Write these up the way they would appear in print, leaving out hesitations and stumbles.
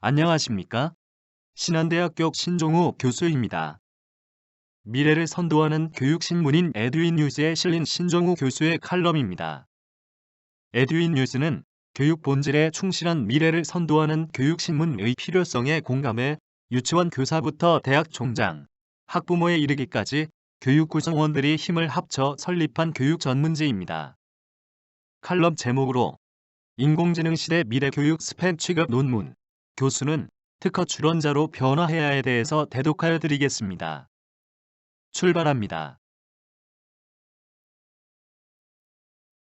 안녕하십니까? 신한대학교 신종우 교수입니다. 미래를 선도하는 교육신문인 에듀인 뉴스에 실린 신종우 교수의 칼럼입니다. 에듀인 뉴스는 교육 본질에 충실한 미래를 선도하는 교육신문의 필요성에 공감해 유치원 교사부터 대학 총장, 학부모에 이르기까지 교육 구성원들이 힘을 합쳐 설립한 교육 전문지입니다. 칼럼 제목으로 인공지능 시대 미래교육 스펙 취급 논문, 교수는 특허 출원자로 변화해야에 대해서 대독하여 드리겠습니다. 출발합니다.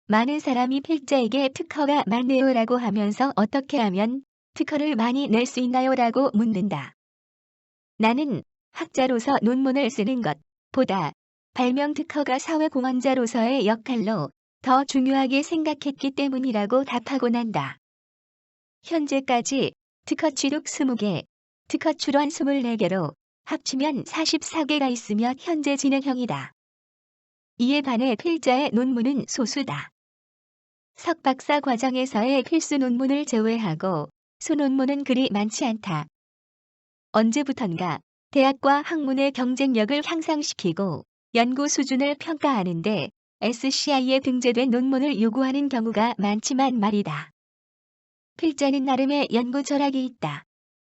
많은 사람이 필자에게 특허가 많네요라고 하면서 어떻게 하면 특허를 많이 낼 수 있나요라고 묻는다. 나는 학자로서 논문을 쓰는 것보다 발명 특허가 사회공헌자로서의 역할로 더 중요하게 생각했기 때문이라고 답하곤 한다. 현재까지 특허 취득 20개, 특허 출원 24개로 합치면 44개가 있으며 현재 진행형이다. 이에 반해 필자의 논문은 소수다. 석박사 과정에서의 필수 논문을 제외하고 소논문은 그리 많지 않다. 언제부턴가 대학과 학문의 경쟁력을 향상시키고 연구 수준을 평가하는데 SCI에 등재된 논문을 요구하는 경우가 많지만 말이다. 필자는 나름의 연구 철학이 있다.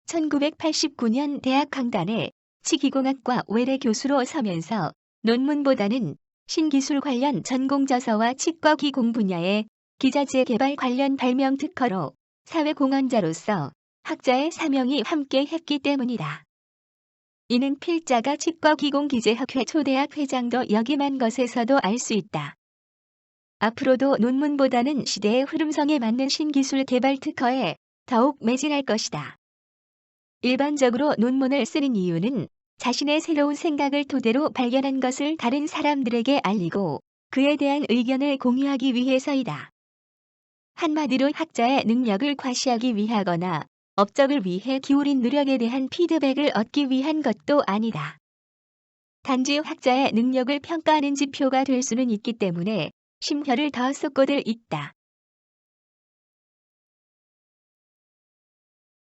1989년 대학 강단에 치기공학과 외래 교수로 서면서 논문보다는 신기술 관련 전공 저서와 치과 기공 분야의 기자재 개발 관련 발명 특허로 사회공헌자로서 학자의 사명이 함께 했기 때문이다. 이는 필자가 치과 기공 기재학회 초대학 회장도 역임한 것에서도 알 수 있다. 앞으로도 논문보다는 시대의 흐름성에 맞는 신기술 개발 특허에 더욱 매진할 것이다. 일반적으로 논문을 쓰는 이유는 자신의 새로운 생각을 토대로 발견한 것을 다른 사람들에게 알리고 그에 대한 의견을 공유하기 위해서이다. 한마디로 학자의 능력을 과시하기 위하거나 업적을 위해 기울인 노력에 대한 피드백을 얻기 위한 것도 아니다. 단지 학자의 능력을 평가하는 지표가 될 수는 있기 때문에 심혈을 더 쏟고들 있다.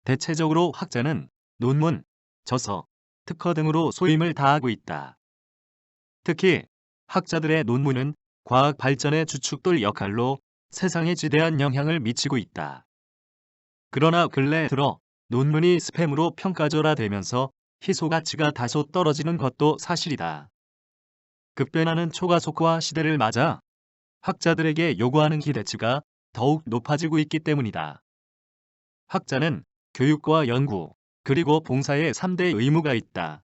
대체적으로 학자는 논문, 저서, 특허 등으로 소임을 다하고 있다. 특히 학자들의 논문은 과학 발전의 주축돌 역할로 세상에 지대한 영향을 미치고 있다. 그러나 근래 들어 논문이 스팸으로 평가절하되면서 희소 가치가 다소 떨어지는 것도 사실이다. 급변하는 초가속화 시대를 맞아 학자들에게 요구하는 기대치가 더욱 높아지고 있기 때문이다. 학자는 교육과 연구, 그리고 봉사에 3대 의무가 있다.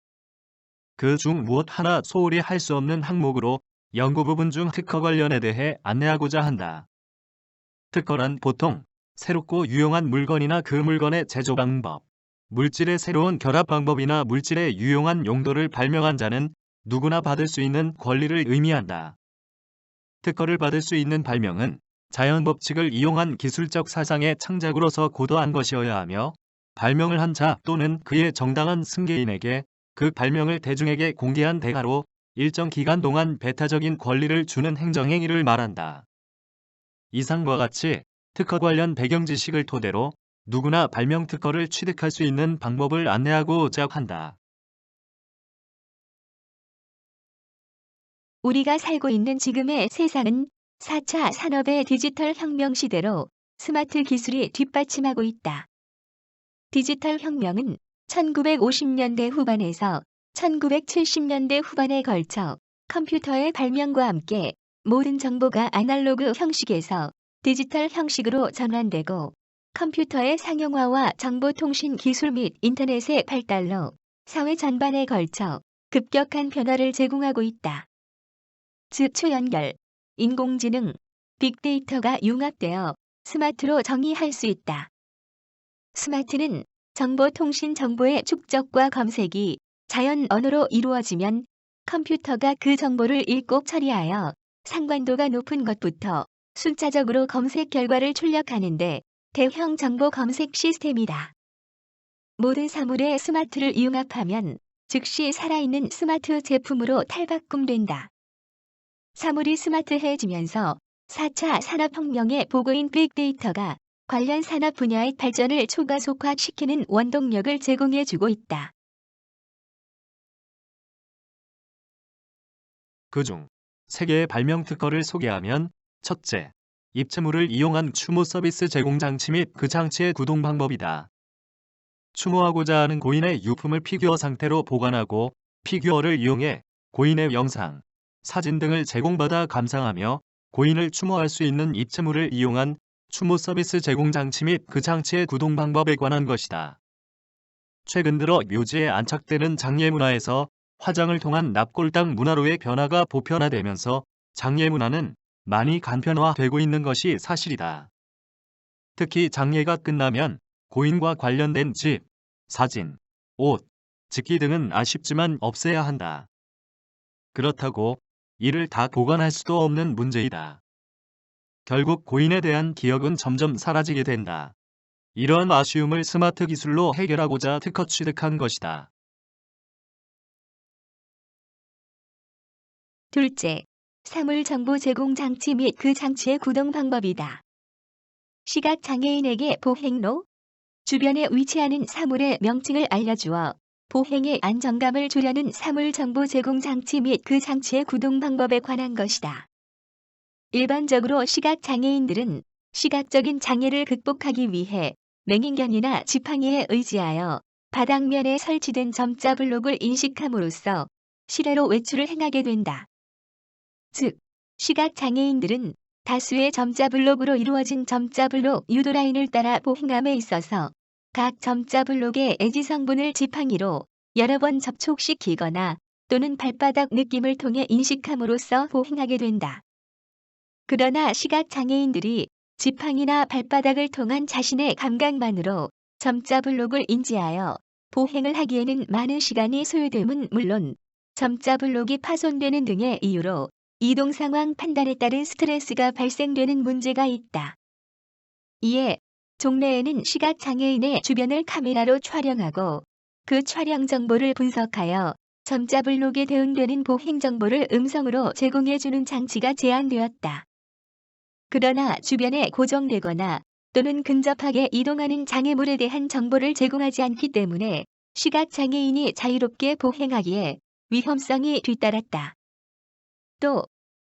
그 중 무엇 하나 소홀히 할 수 없는 항목으로 연구 부분 중 특허 관련에 대해 안내하고자 한다. 특허란 보통 새롭고 유용한 물건이나 그 물건의 제조 방법, 물질의 새로운 결합 방법이나 물질의 유용한 용도를 발명한 자는 누구나 받을 수 있는 권리를 의미한다. 특허를 받을 수 있는 발명은 자연 법칙을 이용한 기술적 사상의 창작으로서 고도한 것이어야 하며 발명을 한 자 또는 그의 정당한 승계인에게 그 발명을 대중에게 공개한 대가로 일정 기간 동안 배타적인 권리를 주는 행정행위를 말한다. 이상과 같이 특허 관련 배경 지식을 토대로 누구나 발명 특허를 취득할 수 있는 방법을 안내하고자 한다. 우리가 살고 있는 지금의 세상은 4차 산업의 디지털 혁명 시대로 스마트 기술이 뒷받침하고 있다. 디지털 혁명은 1950년대 후반에서 1970년대 후반에 걸쳐 컴퓨터의 발명과 함께 모든 정보가 아날로그 형식에서 디지털 형식으로 전환되고 컴퓨터의 상용화와 정보통신 기술 및 인터넷의 발달로 사회 전반에 걸쳐 급격한 변화를 제공하고 있다. 즉 초연결, 인공지능, 빅데이터가 융합되어 스마트로 정의할 수 있다. 스마트는 정보통신 정보의 축적과 검색이 자연 언어로 이루어지면 컴퓨터가 그 정보를 읽고 처리하여 상관도가 높은 것부터 순차적으로 검색 결과를 출력하는데 대형 정보 검색 시스템이다. 모든 사물에 스마트를 융합하면 즉시 살아있는 스마트 제품으로 탈바꿈된다. 사물이 스마트해지면서 4차 산업혁명의 보고인 빅데이터가 관련 산업 분야의 발전을 초가속화시키는 원동력을 제공해주고 있다. 그중 3개의 발명 특허를 소개하면 첫째, 입체물을 이용한 추모 서비스 제공 장치 및 그 장치의 구동 방법이다. 추모하고자 하는 고인의 유품을 피규어 상태로 보관하고 피규어를 이용해 고인의 영상, 사진 등을 제공받아 감상하며 고인을 추모할 수 있는 입체물을 이용한 추모 서비스 제공 장치 및 그 장치의 구동 방법에 관한 것이다. 최근 들어 묘지에 안착되는 장례 문화에서 화장을 통한 납골당 문화로의 변화가 보편화되면서 장례 문화는 많이 간편화되고 있는 것이 사실이다. 특히 장례가 끝나면 고인과 관련된 집, 사진, 옷, 직기 등은 아쉽지만 없애야 한다. 그렇다고 이를 다 보관할 수도 없는 문제이다. 결국 고인에 대한 기억은 점점 사라지게 된다. 이러한 아쉬움을 스마트 기술로 해결하고자 특허 취득한 것이다. 둘째, 사물 정보 제공 장치 및 그 장치의 구동 방법이다. 시각장애인에게 보행로, 주변에 위치하는 사물의 명칭을 알려주어 보행의 안정감을 주려는 사물 정보 제공 장치 및 그 장치의 구동 방법에 관한 것이다. 일반적으로 시각장애인들은 시각적인 장애를 극복하기 위해 맹인견이나 지팡이에 의지하여 바닥면에 설치된 점자 블록을 인식함으로써 시래로 외출을 행하게 된다. 즉, 시각장애인들은 다수의 점자 블록으로 이루어진 점자 블록 유도라인을 따라 보행함에 있어서 각 점자 블록의 애지 성분을 지팡이로 여러 번 접촉시키거나 또는 발바닥 느낌을 통해 인식함으로써 보행하게 된다. 그러나 시각장애인들이 지팡이나 발바닥을 통한 자신의 감각만으로 점자 블록을 인지하여 보행을 하기에는 많은 시간이 소요됨은 물론 점자 블록이 파손되는 등의 이유로 이동 상황 판단에 따른 스트레스가 발생되는 문제가 있다. 이에 종래에는 시각장애인의 주변을 카메라로 촬영하고 그 촬영 정보를 분석하여 점자 블록에 대응되는 보행 정보를 음성으로 제공해주는 장치가 제안되었다. 그러나 주변에 고정되거나 또는 근접하게 이동하는 장애물에 대한 정보를 제공하지 않기 때문에 시각장애인이 자유롭게 보행하기에 위험성이 뒤따랐다. 또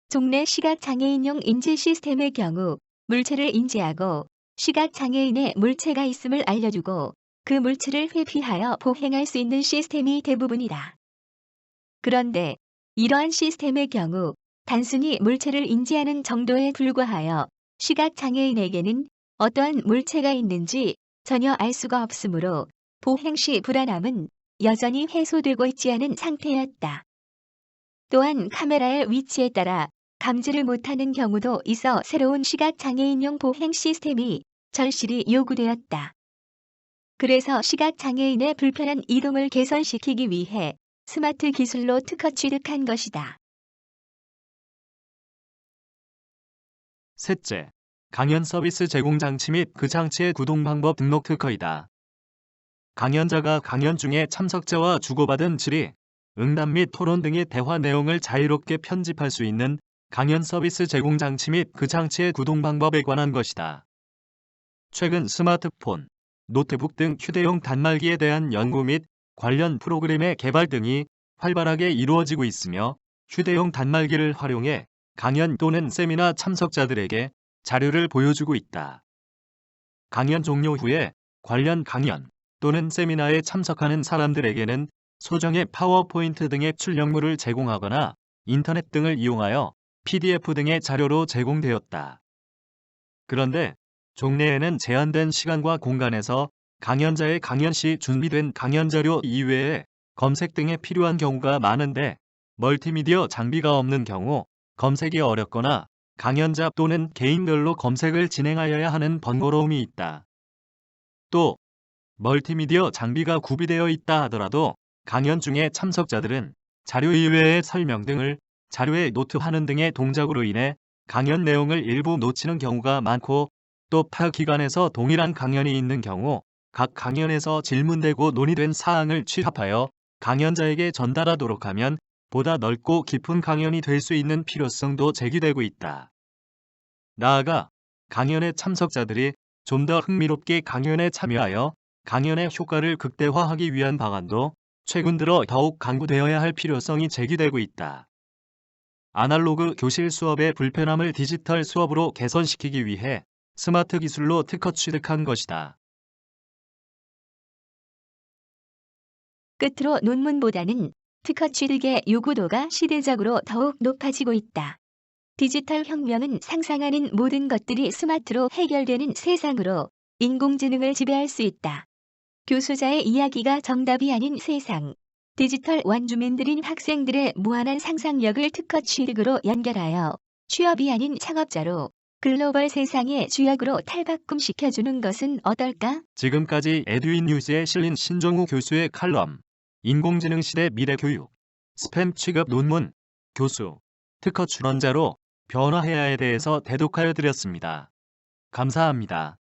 종래 시각장애인용 인지 시스템의 경우 물체를 인지하고 시각장애인의 물체가 있음을 알려주고 그 물체를 회피하여 보행할 수 있는 시스템이 대부분이다. 그런데 이러한 시스템의 경우 단순히 물체를 인지하는 정도에 불과하여 시각장애인에게는 어떠한 물체가 있는지 전혀 알 수가 없으므로 보행 시 불안함은 여전히 해소되고 있지 않은 상태였다. 또한 카메라의 위치에 따라 감지를 못하는 경우도 있어 새로운 시각장애인용 보행 시스템이 절실히 요구되었다. 그래서 시각장애인의 불편한 이동을 개선시키기 위해 스마트 기술로 특허 취득한 것이다. 셋째, 강연 서비스 제공 장치 및 그 장치의 구동 방법 등록 특허이다. 강연자가 강연 중에 참석자와 주고받은 질의, 응답 및 토론 등의 대화 내용을 자유롭게 편집할 수 있는 강연 서비스 제공 장치 및 그 장치의 구동 방법에 관한 것이다. 최근 스마트폰, 노트북 등 휴대용 단말기에 대한 연구 및 관련 프로그램의 개발 등이 활발하게 이루어지고 있으며 휴대용 단말기를 활용해 강연 또는 세미나 참석자들에게 자료를 보여주고 있다. 강연 종료 후에 관련 강연 또는 세미나에 참석하는 사람들에게는 소정의 파워포인트 등의 출력물을 제공하거나 인터넷 등을 이용하여 PDF 등의 자료로 제공되었다. 그런데 종래에는 제한된 시간과 공간에서 강연자의 강연 시 준비된 강연 자료 이외에 검색 등에 필요한 경우가 많은데 멀티미디어 장비가 없는 경우 검색이 어렵거나 강연자 또는 개인별로 검색을 진행하여야 하는 번거로움이 있다. 또 멀티미디어 장비가 구비되어 있다 하더라도 강연 중에 참석자들은 자료 이외의 설명 등을 자료에 노트하는 등의 동작으로 인해 강연 내용을 일부 놓치는 경우가 많고 또 타 기관에서 동일한 강연이 있는 경우 각 강연에서 질문되고 논의된 사항을 취합하여 강연자에게 전달하도록 하면 보다 넓고 깊은 강연이 될 수 있는 필요성도 제기되고 있다. 나아가 강연의 참석자들이 좀 더 흥미롭게 강연에 참여하여 강연의 효과를 극대화하기 위한 방안도 최근 들어 더욱 강구되어야 할 필요성이 제기되고 있다. 아날로그 교실 수업의 불편함을 디지털 수업으로 개선시키기 위해 스마트 기술로 특허 취득한 것이다. 끝으로 논문보다는 특허 취득의 요구도가 시대적으로 더욱 높아지고 있다. 디지털 혁명은 상상하는 모든 것들이 스마트로 해결되는 세상으로 인공지능을 지배할 수 있다. 교수자의 이야기가 정답이 아닌 세상. 디지털 원주민들인 학생들의 무한한 상상력을 특허 취득으로 연결하여 취업이 아닌 창업자로 글로벌 세상의 주역으로 탈바꿈시켜주는 것은 어떨까? 지금까지 에듀인 뉴스에 실린 신종우 교수의 칼럼, 인공지능 시대 미래 교육, 스팸 취급 논문, 교수, 특허 출원자로 변화해야에 대해서 대독하여 드렸습니다. 감사합니다.